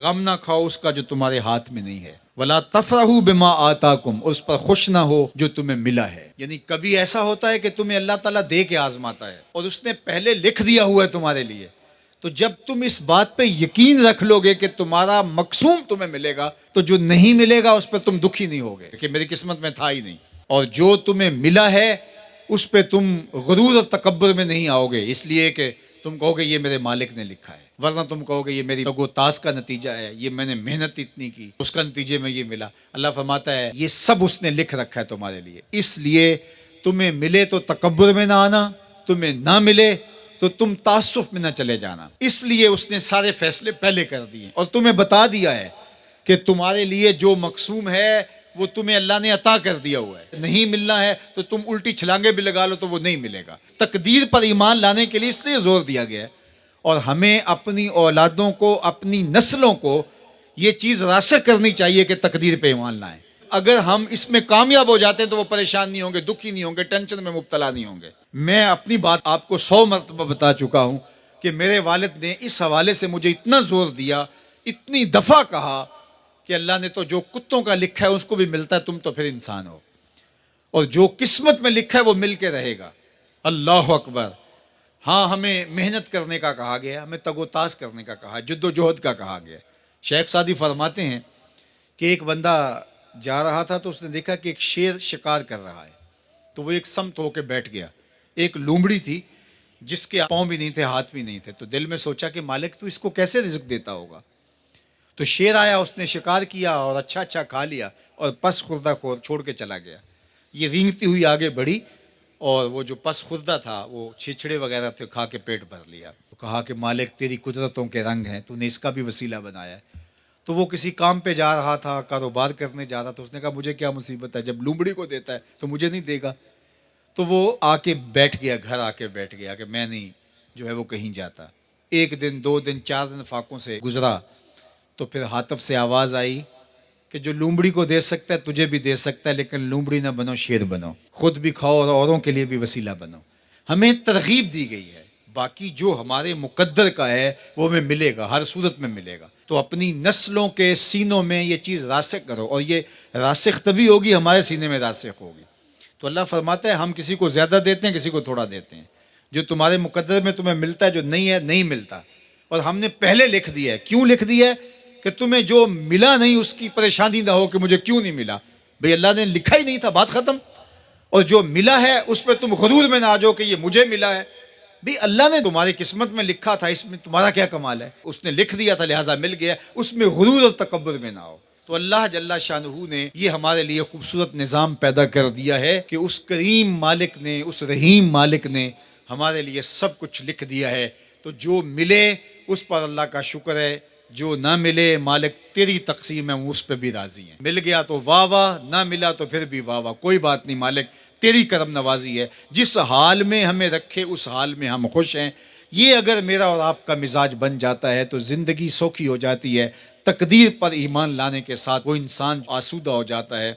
غم نہ کھاؤ اس کا جو تمہارے ہاتھ میں نہیں ہے، ولا تفرحوا بما آتاکم، اس پر خوش نہ ہو جو تمہیں ملا ہے۔ یعنی کبھی ایسا ہوتا ہے کہ تمہیں اللہ تعالیٰ دے کے آزماتا ہے اور اس نے پہلے لکھ دیا ہوا ہے تمہارے لیے، تو جب تم اس بات پہ یقین رکھ لو گے کہ تمہارا مقسوم تمہیں ملے گا، تو جو نہیں ملے گا اس پہ تم دکھی نہیں ہوگے کہ میری قسمت میں تھا ہی نہیں، اور جو تمہیں ملا ہے اس پہ تم غرور اور تکبر میں نہیں آؤ گے، اس لیے کہ تم کہو گے یہ میرے مالک نے لکھا ہے، ورنہ تم کہو گے یہ میری تگ و تاز کا نتیجہ ہے، یہ میں نے محنت اتنی کی اس کا نتیجے میں یہ ملا۔ اللہ فرماتا ہے یہ سب اس نے لکھ رکھا ہے تمہارے لیے، اس لیے تمہیں ملے تو تکبر میں نہ آنا، تمہیں نہ ملے تو تم تعصف میں نہ چلے جانا، اس لیے اس نے سارے فیصلے پہلے کر دیے اور تمہیں بتا دیا ہے کہ تمہارے لیے جو مقسوم ہے وہ تمہیں اللہ نے عطا کر دیا ہوا ہے، نہیں ملنا ہے تو تم الٹی چھلانگے بھی لگا لو تو وہ نہیں ملے گا۔ تقدیر پر ایمان لانے کے لیے اس لیے زور دیا گیا ہے، اور ہمیں اپنی اولادوں کو، اپنی نسلوں کو یہ چیز راسخ کرنی چاہیے کہ تقدیر پہ ایمان لائیں۔ اگر ہم اس میں کامیاب ہو جاتے ہیں تو وہ پریشان نہیں ہوں گے، دکھی نہیں ہوں گے، ٹینشن میں مبتلا نہیں ہوں گے۔ میں اپنی بات آپ کو 100 مرتبہ بتا چکا ہوں کہ میرے والد نے اس حوالے سے مجھے اتنا زور دیا، اتنی دفعہ کہا کہ اللہ نے تو جو کتوں کا لکھا ہے اس کو بھی ملتا ہے، تم تو پھر انسان ہو، اور جو قسمت میں لکھا ہے وہ مل کے رہے گا۔ اللہ اکبر۔ ہاں، ہمیں محنت کرنے کا کہا گیا، ہمیں تگ و تاز کرنے کا کہا، جد و جہد کا کہا گیا۔ شیخ سعدی فرماتے ہیں کہ ایک بندہ جا رہا تھا تو اس نے دیکھا کہ ایک شیر شکار کر رہا ہے، تو وہ ایک سمت ہو کے بیٹھ گیا۔ ایک لومڑی تھی جس کے پاؤں بھی نہیں تھے، ہاتھ بھی نہیں تھے، تو دل میں سوچا کہ مالک تو اس کو کیسے رزق دیتا ہوگا۔ تو شیر آیا، اس نے شکار کیا اور اچھا اچھا کھا لیا اور پس خوردہ چھوڑ کے چلا گیا۔ یہ رینگتی ہوئی آگے بڑھی اور وہ جو پس خوردہ تھا وہ چھچڑے وغیرہ تھے، کھا کے پیٹ بھر لیا۔ کہا کہ مالک تیری قدرتوں کے رنگ ہیں، تو نے اس کا بھی وسیلہ بنایا ہے۔ تو وہ کسی کام پہ جا رہا تھا، کاروبار کرنے جا رہا تھا، اس نے کہا مجھے کیا مصیبت ہے، جب لومڑی کو دیتا ہے تو مجھے نہیں دے گا۔ تو وہ آ کے بیٹھ گیا، گھر آ کے بیٹھ گیا کہ میں نہیں جو ہے وہ کہیں جاتا۔ ایک دن، 2 دن، 4 دن فاقوں سے گزرا، تو پھر ہاتف سے آواز آئی کہ جو لومڑی کو دے سکتا ہے تجھے بھی دے سکتا ہے، لیکن لومڑی نہ بنو، شیر بنو، خود بھی کھاؤ اور اوروں کے لیے بھی وسیلہ بنو۔ ہمیں ترغیب دی گئی ہے، باقی جو ہمارے مقدر کا ہے وہ ہمیں ملے گا، ہر صورت میں ملے گا۔ تو اپنی نسلوں کے سینوں میں یہ چیز راسخ کرو، اور یہ راسخ تبھی ہوگی ہمارے سینے میں راسخ ہوگی۔ تو اللہ فرماتا ہے ہم کسی کو زیادہ دیتے ہیں، کسی کو تھوڑا دیتے ہیں، جو تمہارے مقدر میں تمہیں ملتا ہے، جو نہیں ہے نہیں ملتا، اور ہم نے پہلے لکھ دیا ہے۔ کیوں لکھ دیا ہے؟ کہ تمہیں جو ملا نہیں اس کی پریشانی نہ ہو کہ مجھے کیوں نہیں ملا، بھئی اللہ نے لکھا ہی نہیں تھا، بات ختم۔ اور جو ملا ہے اس پہ تم غرور میں نہ آ جاؤ کہ یہ مجھے ملا ہے، بھی اللہ نے تمہاری قسمت میں لکھا تھا، اس میں تمہارا کیا کمال ہے، اس نے لکھ دیا تھا لہٰذا مل گیا، اس میں غرور اور تکبر میں نہ آؤ۔ تو اللہ جل شانہ نے یہ ہمارے لیے خوبصورت نظام پیدا کر دیا ہے کہ اس کریم مالک نے، اس رحیم مالک نے ہمارے لیے سب کچھ لکھ دیا ہے۔ تو جو ملے اس پر اللہ کا شکر ہے، جو نہ ملے مالک تیری تقسیم ہے، اس پہ بھی راضی ہیں۔ مل گیا تو واہ واہ، نہ ملا تو پھر بھی واہ واہ، کوئی بات نہیں، مالک تیری کرم نوازی ہے، جس حال میں ہمیں رکھے اس حال میں ہم خوش ہیں۔ یہ اگر میرا اور آپ کا مزاج بن جاتا ہے تو زندگی سوکھی ہو جاتی ہے۔ تقدیر پر ایمان لانے کے ساتھ وہ انسان آسودہ ہو جاتا ہے۔